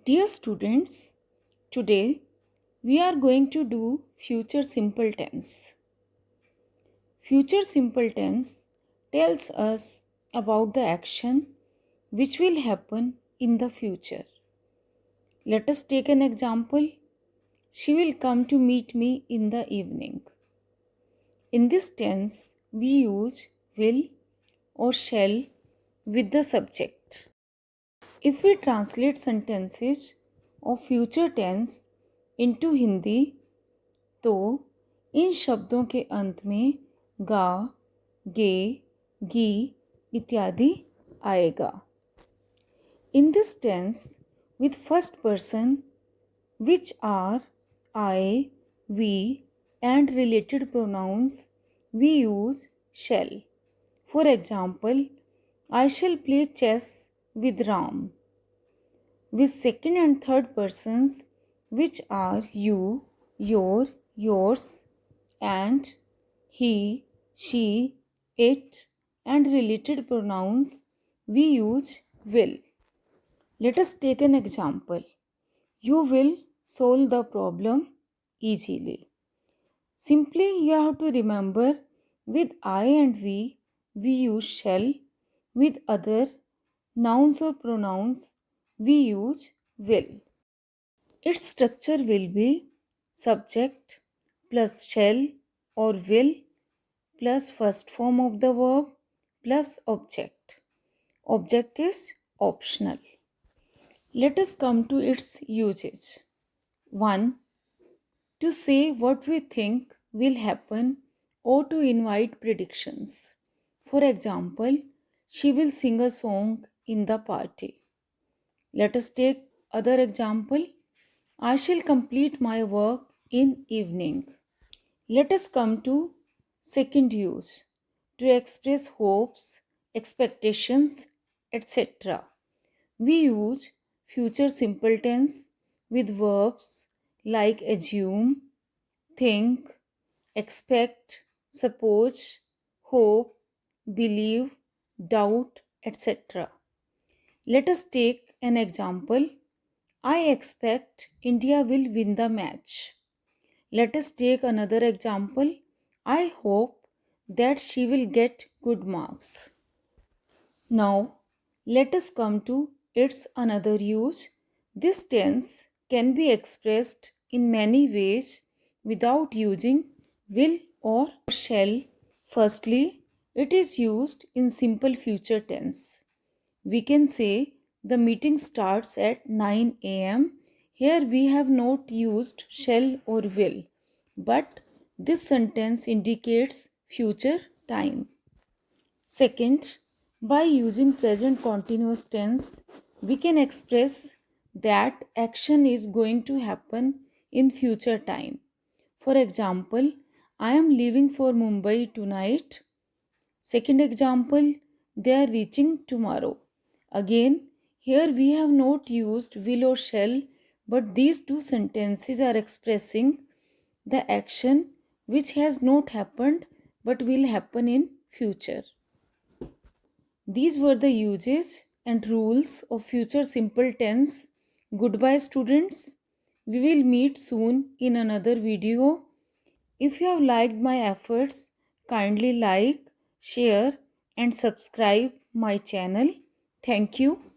Dear students, today we are going to do future simple tense. Future simple tense tells us about the action which will happen in the future. Let us take an example. She will come to meet me in the evening. In this tense, we use will or shall with the subject. If we translate sentences of future tense into Hindi, तो इन शब्दों के अंत में गा, गे, गी इत्यादि आएगा. In this tense, with first person, which are I, we, and related pronouns, we use shall. For example, I shall play chess with Ram. With second and third persons, which are you, your, yours, and he, she, it, and related pronouns, we use will. Let us take an example. You will solve the problem easily. Simply you have to remember, with I and we use shall. With other nouns or pronouns, we use will. Its structure will be subject plus shall or will plus first form of the verb plus object. Object is optional. Let us come to its usage. 1. To say what we think will happen or to invite predictions. For example, she will sing a song in the party. Let us take other example. I shall complete my work in evening. Let us come to second use. To express hopes, expectations, etc. We use future simple tense with verbs like assume, think, expect, suppose, hope, believe, doubt, etc. Let us take an example. I expect India will win the match. Let us take another example. I hope that she will get good marks. Now, let us come to its another use. This tense can be expressed in many ways without using will or shall. Firstly, it is used in simple future tense. We can say the meeting starts at 9 am. Here we have not used shall or will, but this sentence indicates future time. Second, by using present continuous tense, we can express that action is going to happen in future time. For example, I am leaving for Mumbai tonight. Second example, they are reaching tomorrow. Again, here we have not used will or shall, but these two sentences are expressing the action which has not happened but will happen in future. These were the uses and rules of future simple tense. Goodbye, students. We will meet soon in another video. If you have liked my efforts, kindly like, share, and subscribe my channel. Thank you.